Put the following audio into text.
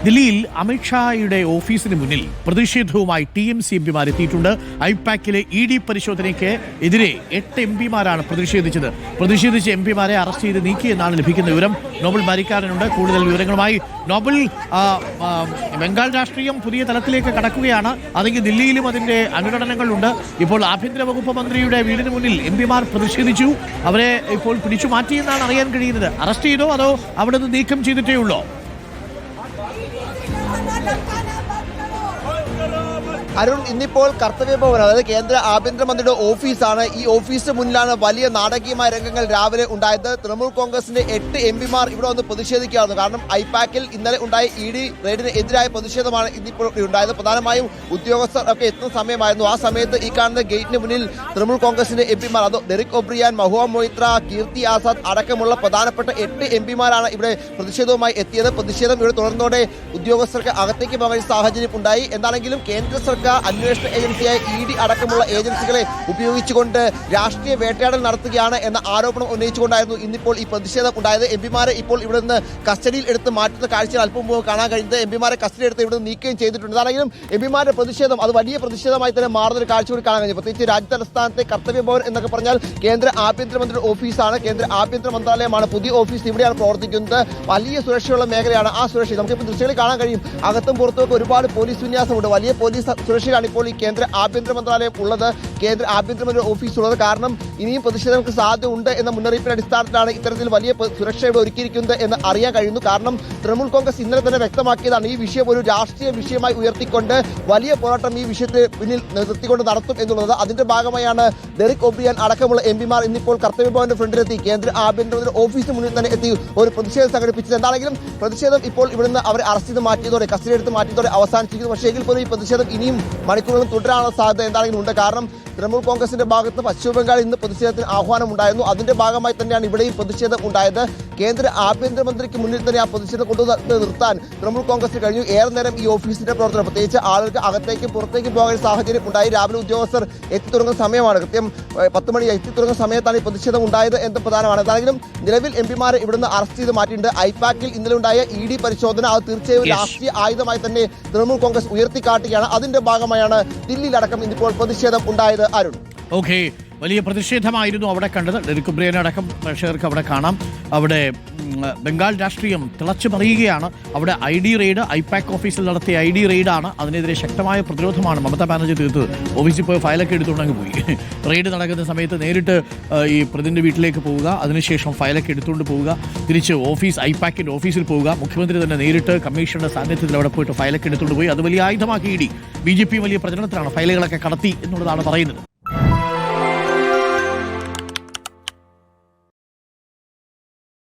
ദില്ലിയിൽ അമിത്ഷായുടെ ഓഫീസിന് മുന്നിൽ പ്രതിഷേധവുമായി TMC എംപിമാർ എത്തിയിട്ടുണ്ട്. ഐപാക്കിലെ ED പരിശോധനയ്ക്ക് എതിരെ 8 എംപിമാരാണ് പ്രതിഷേധിച്ചത്. പ്രതിഷേധിച്ച എംപിമാരെ അറസ്റ്റ് ചെയ്ത് നീക്കിയെന്നാണ് ലഭിക്കുന്ന വിവരം. നോബൽ ബാരിക്കാരനുണ്ട് കൂടുതൽ വിവരങ്ങളുമായി. നോബൽ, ബംഗാൾ രാഷ്ട്രീയം പുതിയ തലത്തിലേക്ക് കടക്കുകയാണ്. അല്ലെങ്കിൽ ദില്ലിയിലും അതിന്റെ അനുഘടനകളുണ്ട്. ഇപ്പോൾ ആഭ്യന്തര വകുപ്പ് മന്ത്രിയുടെ വീടിന് മുന്നിൽ എംപിമാർ പ്രതിഷേധിച്ചു. അവരെ ഇപ്പോൾ പിടിച്ചു മാറ്റിയെന്നാണ് അറിയാൻ കഴിയുന്നത്. അറസ്റ്റ് ചെയ്തോ അതോ അവിടെ നിന്ന് നീക്കം ചെയ്തിട്ടേ ഉള്ളോ? അരുൺ, ഇന്നിപ്പോൾ കർത്തവ്യഭവൻ, അതായത് കേന്ദ്ര ആഭ്യന്തരമന്ത്രിയുടെ ഓഫീസാണ്. ഈ ഓഫീസിന് മുന്നിലാണ് വലിയ നാടകീയമായ രംഗങ്ങൾ രാവിലെ ഉണ്ടായത്. തൃണമൂൽ കോൺഗ്രസിന്റെ 8 എംപിമാർ ഇവിടെ വന്ന് പ്രതിഷേധിക്കുകയായിരുന്നു. കാരണം ഐപാക്കിൽ ഇന്നലെ ഉണ്ടായ ED റെയ്ഡിന് എതിരായ പ്രതിഷേധമാണ് ഇന്നിപ്പോൾ ഉണ്ടായത്. പ്രധാനമായും ഉദ്യോഗസ്ഥർ ഒക്കെ എത്തുന്ന സമയമായിരുന്നു. ആ സമയത്ത് ഈ കാണുന്ന ഗേറ്റിന് മുന്നിൽ തൃണമൂൽ കോൺഗ്രസിന്റെ എംപിമാർ, അത് ഡെറിക് ഒബ്രിയാൻ, മഹുവ മൊയ്ത്ര, കീർത്തി ആസാദ് അടക്കമുള്ള പ്രധാനപ്പെട്ട 8 എംപിമാരാണ് ഇവിടെ പ്രതിഷേധവുമായി എത്തിയത്. പ്രതിഷേധം ഇവിടെ തുടർന്നോടെ ഉദ്യോഗസ്ഥർക്ക് അകത്തേക്ക് പോകാൻ സാഹചര്യം ഉണ്ടായി. എന്താണെങ്കിലും കേന്ദ്ര സർക്കാർ അന്വേഷണ ഏജൻസിയായ ED അടക്കമുള്ള ഏജൻസികളെ ഉപയോഗിച്ചുകൊണ്ട് രാഷ്ട്രീയ വേട്ടയാടൽ നടത്തുകയാണ് എന്ന ആരോപണം ഉന്നയിച്ചുകൊണ്ടായിരുന്നു ഇന്നിപ്പോൾ ഈ പ്രതിഷേധം ഉണ്ടായത്. എംപിമാരെ ഇപ്പോൾ ഇവിടെ നിന്ന് കസ്റ്റഡിയിൽ എടുത്ത് മാറ്റുന്ന കാഴ്ചകൾ അല്പം മുമ്പ് കാണാൻ കഴിയുന്നത്. എംപിമാരെ കസ്റ്റഡി എടുത്ത് ഇവിടെ നിന്ന് നീക്കുകയും ചെയ്തിട്ടുണ്ട്. അതാണെങ്കിലും എംപിമാരുടെ പ്രതിഷേധം അത് വലിയ പ്രതിഷേധമായി തന്നെ മാറുന്ന ഒരു കാഴ്ച കൂടി കാണാൻ കഴിഞ്ഞു. പ്രത്യേകിച്ച് രാജ്യതലസ്ഥാനത്തെ കർത്തവ്യഭവൻ എന്നൊക്കെ പറഞ്ഞാൽ കേന്ദ്ര ആഭ്യന്തരമന്ത്രിയുടെ ഓഫീസാണ്. കേന്ദ്ര ആഭ്യന്തര മന്ത്രാലയമാണ്. പുതിയ ഓഫീസ് ഇവിടെയാണ് പ്രവർത്തിക്കുന്നത്. വലിയ സുരക്ഷയുള്ള മേഖലയാണ്. ആ സുരക്ഷ നമുക്കിപ്പോൾ ദൃശ്യങ്ങളിൽ കാണാൻ കഴിയും. അകത്തും പുറത്തുമൊക്കെ ഒരുപാട് പോലീസ് വിന്യാസമുണ്ട്. വലിയ പോലീസ് സുരക്ഷയാണ് ഇപ്പോൾ ഈ കേന്ദ്ര ആഭ്യന്തര മന്ത്രാലയം ഉള്ളത്, കേന്ദ്ര ആഭ്യന്തരമന്ത്രി ഓഫീസ് ഉള്ളത്. കാരണം ഇനിയും പ്രതിഷേധങ്ങൾക്ക് സാധ്യത ഉണ്ട് എന്ന മുന്നറിയിപ്പിന്റെ അടിസ്ഥാനത്തിലാണ് ഇത്തരത്തിൽ വലിയ സുരക്ഷ ഇവിടെ ഒരുക്കിയിരിക്കുന്നത് എന്ന് അറിയാൻ കഴിയുന്നു. കാരണം തൃണമൂൽ കോൺഗ്രസ് ഇന്നലെ തന്നെ വ്യക്തമാക്കിയതാണ് ഈ വിഷയം ഒരു രാഷ്ട്രീയ വിഷയമായി ഉയർത്തിക്കൊണ്ട് വലിയ പോരാട്ടം ഈ വിഷയത്തെ പിന്നിൽ നിർത്തിക്കൊണ്ട് നടത്തും എന്നുള്ളത്. അതിന്റെ ഭാഗമായാണ് ഡെറിക് ഒബ്രിയാൻ അടക്കമുള്ള എംപിമാർ ഇന്നിപ്പോൾ കർത്തവ്യഭവന്റെ ഫ്രണ്ടിലെത്തി കേന്ദ്ര ആഭ്യന്തരമന്ത്രി ഓഫീസിന് മുന്നിൽ തന്നെ എത്തി ഒരു പ്രതിഷേധം സംഘടിപ്പിച്ചത്. എന്താണെങ്കിലും പ്രതിഷേധം ഇപ്പോൾ ഇവിടുന്ന് അവരെ അറസ്റ്റ് ചെയ്ത് മാറ്റിയതോടെ, കസ്റ്റഡി എടുത്ത് മാറ്റിയതോടെ അവസാനിച്ചിരിക്കുന്നു. പക്ഷേ എങ്കിൽ പോലും ഈ പ്രതിഷേധം ഇനിയും മണിക്കൂറുകളും തുടരാനുള്ള സാധ്യത എന്താണെങ്കിലും ഉണ്ട്. കാരണം തൃണമൂൽ കോൺഗ്രസിന്റെ ഭാഗത്ത് പശ്ചിമ ബംഗാൾ ഇന്ന് പ്രതിഷേധത്തിന് ആഹ്വാനം ഉണ്ടായിരുന്നു. അതിന്റെ ഭാഗമായി തന്നെയാണ് ഇവിടെയും പ്രതിഷേധം ഉണ്ടായത്. കേന്ദ്ര ആഭ്യന്തരമന്ത്രിക്ക് മുന്നിൽ തന്നെ ആ പ്രതിഷേധം കൊണ്ടു നിർത്താൻ തൃണമൂൽ കോൺഗ്രസിന് കഴിഞ്ഞു. ഏറെ നേരം ഈ ഓഫീസിന്റെ പ്രവർത്തനം, പ്രത്യേകിച്ച് ആളുകൾക്ക് അകത്തേക്കും പുറത്തേക്കും പോകാൻ സാഹചര്യം ഉണ്ടായി. രാവിലെ ഉദ്യോഗസ്ഥർ എത്തിത്തുടങ്ങുന്ന സമയമാണ്, കൃത്യം 10 മണി എത്തിത്തുടങ്ങുന്ന സമയത്താണ് ഈ പ്രതിഷേധം ഉണ്ടായത് എന്ന് പ്രധാനമാണ്. എന്താണെങ്കിലും നിലവിൽ എംപിമാരെ ഇവിടുന്ന് അറസ്റ്റ് ചെയ്ത് മാറ്റിയിട്ടുണ്ട്. ഐപാക്കിൽ ഇന്നലെ ഉണ്ടായ ED പരിശോധന അത് തീർച്ചയായും രാഷ്ട്രീയ ആയുധമായി തന്നെ തൃണമൂൽ കോൺഗ്രസ് ഉയർത്തിക്കാട്ടുകയാണ്. അതിന്റെ ഭാഗമായാണ് ദില്ലിയിലടക്കം ഇന്നിപ്പോൾ പ്രതിഷേധം ഉണ്ടായത്. അരുൺ, ഓക്കെ, വലിയ പ്രതിഷേധമായിരുന്നു അവിടെ കണ്ടത്. ഡെറിക് ഒബ്രിയാൻ അടക്കം പ്രേക്ഷകർക്ക് അവിടെ കാണാം. അവിടെ ബംഗാൾ രാഷ്ട്രീയം തിളച്ചു മറിയുകയാണ്. അവിടെ ID റെയ്ഡ്, ഐപാക് ഓഫീസിൽ നടത്തിയ ID റെയ്ഡാണ്. അതിനെതിരെ ശക്തമായ പ്രതിരോധമാണ് മമതാ ബാനർജി തീർത്തത്. ഓഫീസിൽ പോയി ഫയലൊക്കെ എടുത്തുകൊണ്ടങ്ങ് പോയി. റെയ്ഡ് നടക്കുന്ന സമയത്ത് നേരിട്ട് ഈ പ്രതിന്റെ വീട്ടിലേക്ക് പോവുക, അതിനുശേഷം ഫയലൊക്കെ എടുത്തുകൊണ്ട് പോവുക, തിരിച്ച് ഐപാക്കിന്റെ ഓഫീസിൽ പോവുക. മുഖ്യമന്ത്രി തന്നെ നേരിട്ട് കമ്മീഷണറുടെ സാന്നിധ്യത്തിൽ അവിടെ പോയിട്ട് ഫയലൊക്കെ എടുത്തുകൊണ്ട് പോയി. അത് വലിയ ആയുധമാക്കി ED. BJP വലിയ പ്രചരണത്തിലാണ് ഫയലുകളൊക്കെ കടത്തി എന്നുള്ളതാണ് പറയുന്നത്.